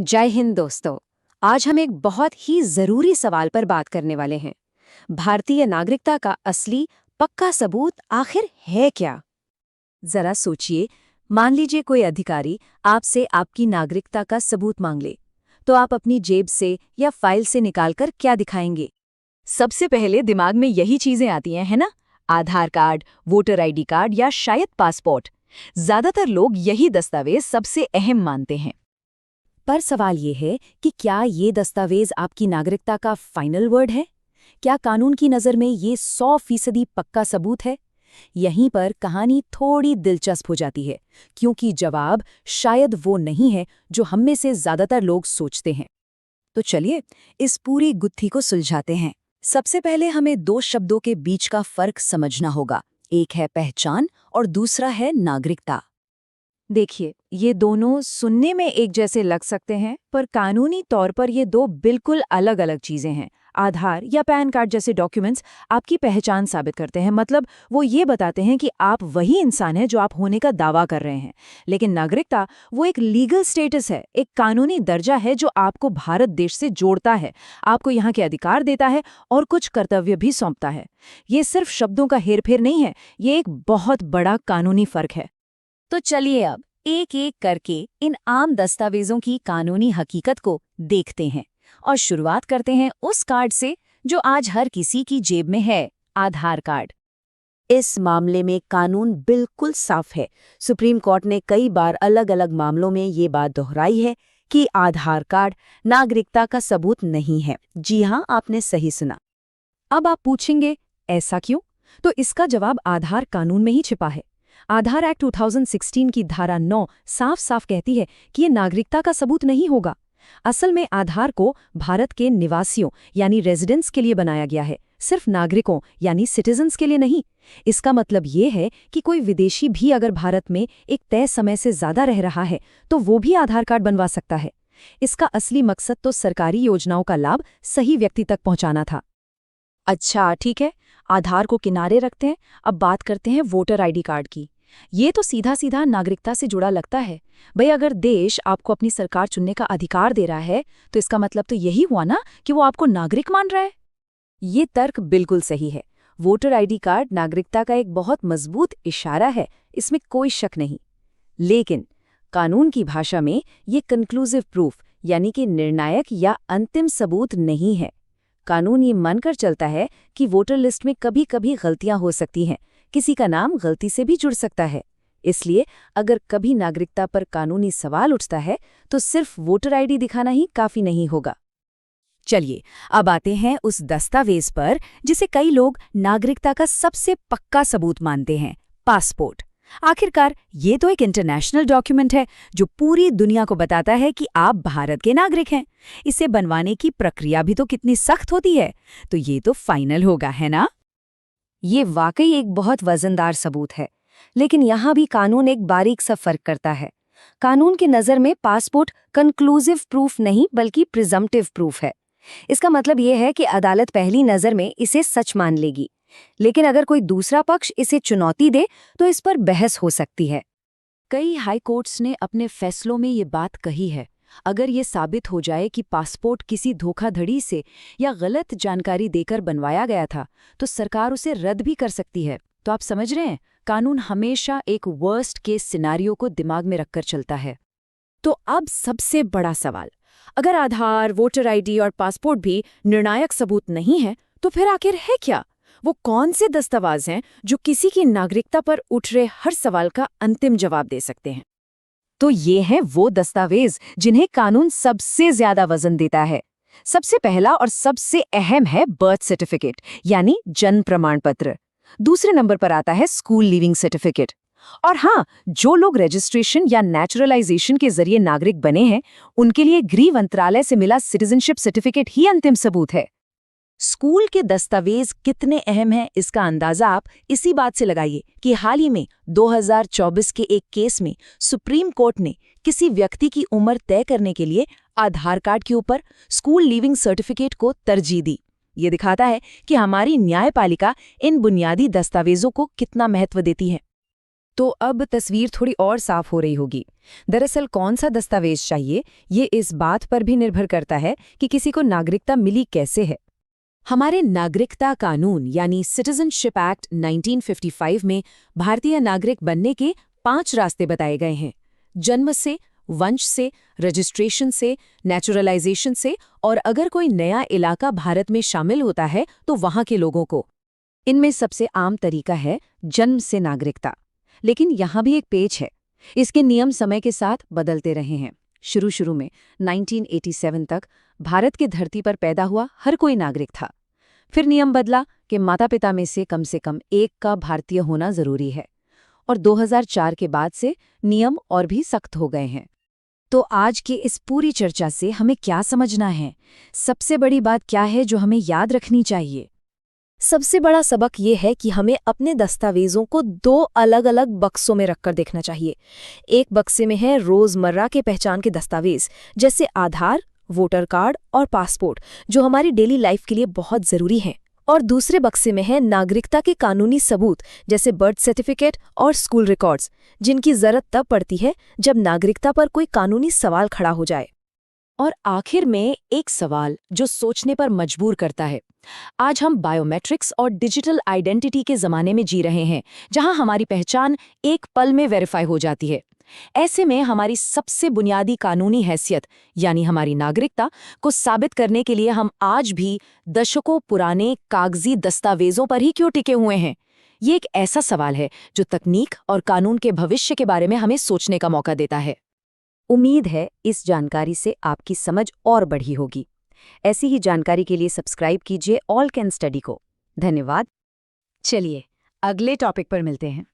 जय हिंद दोस्तों। आज हम एक बहुत ही जरूरी सवाल पर बात करने वाले हैं। भारतीय नागरिकता का असली पक्का सबूत आखिर है क्या? जरा सोचिए, मान लीजिए कोई अधिकारी आपसे आपकी नागरिकता का सबूत मांग ले, तो आप अपनी जेब से या फाइल से निकालकर क्या दिखाएंगे? सबसे पहले दिमाग में यही चीजें आती हैं, है ना? आधार कार्ड, वोटर आईडी कार्ड या शायद पासपोर्ट। ज्यादातर लोग यही दस्तावेज सबसे अहम मानते हैं। पर सवाल ये है कि क्या ये दस्तावेज आपकी नागरिकता का फाइनल वर्ड है? क्या कानून की नज़र में ये 100% पक्का सबूत है? यहीं पर कहानी थोड़ी दिलचस्प हो जाती है, क्योंकि जवाब शायद वो नहीं है जो हम में से ज़्यादातर लोग सोचते हैं। तो चलिए इस पूरी गुत्थी को सुलझाते हैं। सबसे पहले हमें दो शब्दों के बीच का फर्क समझना होगा। एक है पहचान और दूसरा है नागरिकता। देखिए, ये दोनों सुनने में एक जैसे लग सकते हैं, पर कानूनी तौर पर ये दो बिल्कुल अलग-अलग चीजें हैं। आधार या पैन कार्ड जैसे डॉक्यूमेंट्स आपकी पहचान साबित करते हैं, मतलब वो ये बताते हैं कि आप वही इंसान हैं जो आप होने का दावा कर रहे हैं। लेकिन नागरिकता वो एक लीगल स्टेटस है, एक कानूनी दर्जा है जो आपको भारत देश से जोड़ता है, आपको यहाँ के अधिकार देता है और कुछ कर्तव्य भी सौंपता है। ये सिर्फ शब्दों का हेरफेर नहीं है, ये एक बहुत बड़ा कानूनी फर्क है। तो चलिए अब एक एक करके इन आम दस्तावेजों की कानूनी हकीकत को देखते हैं और शुरुआत करते हैं उस कार्ड से जो आज हर किसी की जेब में है, आधार कार्ड। इस मामले में कानून बिल्कुल साफ है। सुप्रीम कोर्ट ने कई बार अलग अलग मामलों में ये बात दोहराई है कि आधार कार्ड नागरिकता का सबूत नहीं है। जी हाँ, आपने सही सुना। अब आप पूछेंगे, ऐसा क्यों? तो इसका जवाब आधार कानून में ही छिपा है। आधार एक्ट 2016 की धारा 9 साफ साफ कहती है कि ये नागरिकता का सबूत नहीं होगा। असल में आधार को भारत के निवासियों यानी रेजिडेंट्स के लिए बनाया गया है, सिर्फ नागरिकों यानी सिटीजन्स के लिए नहीं। इसका मतलब ये है कि कोई विदेशी भी अगर भारत में एक तय समय से ज्यादा रह रहा है तो वो भी आधार कार्ड बनवा सकता है। इसका असली मकसद तो सरकारी योजनाओं का लाभ सही व्यक्ति तक पहुंचाना था। अच्छा ठीक है, आधार को किनारे रखते हैं। अब बात करते हैं वोटर आईडी कार्ड की। ये तो सीधा सीधा नागरिकता से जुड़ा लगता है। भाई, अगर देश आपको अपनी सरकार चुनने का अधिकार दे रहा है तो इसका मतलब तो यही हुआ ना कि वो आपको नागरिक मान रहा है। ये तर्क बिल्कुल सही है। वोटर आईडी कार्ड नागरिकता का एक बहुत मजबूत इशारा है, इसमें कोई शक नहीं। लेकिन कानून की भाषा में ये कंक्लूसिव प्रूफ यानी कि निर्णायक या अंतिम सबूत नहीं है। कानून ये मानकर चलता है कि वोटर लिस्ट में कभी कभी गलतियां हो सकती हैं, किसी का नाम गलती से भी जुड़ सकता है। इसलिए अगर कभी नागरिकता पर कानूनी सवाल उठता है तो सिर्फ वोटर आईडी दिखाना ही काफी नहीं होगा। चलिए अब आते हैं उस दस्तावेज पर जिसे कई लोग नागरिकता का सबसे पक्का सबूत मानते हैं, पासपोर्ट। आखिरकार ये तो एक इंटरनेशनल डॉक्यूमेंट है जो पूरी दुनिया को बताता है कि आप भारत के नागरिक हैं। इसे बनवाने की प्रक्रिया भी तो कितनी सख्त होती है, तो ये तो फाइनल होगा, है ना? ये वाकई एक बहुत वजनदार सबूत है, लेकिन यहाँ भी कानून एक बारीक सा फर्क करता है। कानून की नज़र में पासपोर्ट कंक्लूसिव प्रूफ नहीं बल्कि प्रिजम्प्टिव प्रूफ है। इसका मतलब ये है कि अदालत पहली नज़र में इसे सच मान लेगी, लेकिन अगर कोई दूसरा पक्ष इसे चुनौती दे तो इस पर बहस हो सकती है। कई हाई कोर्ट्स ने अपने फैसलों में ये बात कही है, अगर ये साबित हो जाए कि पासपोर्ट किसी धोखाधड़ी से या गलत जानकारी देकर बनवाया गया था तो सरकार उसे रद्द भी कर सकती है। तो आप समझ रहे हैं, कानून हमेशा एक वर्स्ट केस सिनारियो को दिमाग में रखकर चलता है। तो अब सबसे बड़ा सवाल, अगर आधार, वोटर आईडी और पासपोर्ट भी निर्णायक सबूत नहीं है तो फिर आखिर है क्या? वो कौन से दस्तावेज हैं जो किसी की नागरिकता पर उठ रहे हर सवाल का अंतिम जवाब दे सकते हैं? तो ये हैं वो दस्तावेज जिन्हें कानून सबसे ज्यादा वजन देता है। सबसे पहला और सबसे अहम है बर्थ सर्टिफिकेट यानी जन्म प्रमाण पत्र। दूसरे नंबर पर आता है स्कूल लीविंग सर्टिफिकेट। और हाँ, जो लोग रजिस्ट्रेशन या नेचुरलाइजेशन के जरिए नागरिक बने हैं उनके लिए गृह मंत्रालय से मिला सिटीजनशिप सर्टिफिकेट ही अंतिम सबूत है। स्कूल के दस्तावेज कितने अहम हैं इसका अंदाजा आप इसी बात से लगाइए कि हाल ही में 2024 के एक केस में सुप्रीम कोर्ट ने किसी व्यक्ति की उम्र तय करने के लिए आधार कार्ड के ऊपर स्कूल लीविंग सर्टिफिकेट को तरजीह दी। ये दिखाता है कि हमारी न्यायपालिका इन बुनियादी दस्तावेजों को कितना महत्व देती है। तो अब तस्वीर थोड़ी और साफ हो रही होगी। दरअसल कौन सा दस्तावेज चाहिए, ये इस बात पर भी निर्भर करता है कि किसी को नागरिकता मिली कैसे है। हमारे नागरिकता कानून यानी सिटीजनशिप एक्ट 1955 में भारतीय नागरिक बनने के 5 रास्ते बताए गए हैं। जन्म से, वंश से, रजिस्ट्रेशन से, नेचुरलाइजेशन से और अगर कोई नया इलाका भारत में शामिल होता है तो वहां के लोगों को। इनमें सबसे आम तरीका है जन्म से नागरिकता। लेकिन यहाँ भी एक पेच है। इसके नियम समय के साथ बदलते रहे हैं। शुरू में 1987 तक भारत की धरती पर पैदा हुआ हर कोई नागरिक था। फिर नियम बदला कि माता पिता में से कम एक का भारतीय होना जरूरी है। और 2004 के बाद से नियम और भी सख्त हो गए हैं। तो आज की इस पूरी चर्चा से हमें क्या समझना है? सबसे बड़ी बात क्या है जो हमें याद रखनी चाहिए? सबसे बड़ा सबक ये है कि हमें अपने दस्तावेजों को 2 अलग-अलग बक्सों में रखकर देखना चाहिए। एक बक्से में है रोजमर्रा के पहचान के दस्तावेज, जैसे आधार, वोटर कार्ड और पासपोर्ट, जो हमारी डेली लाइफ के लिए बहुत जरूरी हैं। और दूसरे बक्से में है नागरिकता के कानूनी सबूत, जैसे बर्थ सर्टिफिकेट और स्कूल रिकॉर्ड्स, जिनकी जरूरत तब पड़ती है जब नागरिकता पर कोई कानूनी सवाल खड़ा हो जाए। और आखिर में एक सवाल जो सोचने पर मजबूर करता है। आज हम बायोमेट्रिक्स और डिजिटल आइडेंटिटी के ज़माने में जी रहे हैं, जहां हमारी पहचान एक पल में वेरीफाई हो जाती है। ऐसे में हमारी सबसे बुनियादी कानूनी हैसियत यानी हमारी नागरिकता को साबित करने के लिए हम आज भी दशकों पुराने कागजी दस्तावेजों पर ही क्यों टिके हुए हैं? ये एक ऐसा सवाल है जो तकनीक और कानून के भविष्य के बारे में हमें सोचने का मौका देता है। उम्मीद है इस जानकारी से आपकी समझ और बढ़ी होगी। ऐसी ही जानकारी के लिए सब्सक्राइब कीजिए ऑल कैन स्टडी को। धन्यवाद। चलिए अगले टॉपिक पर मिलते हैं।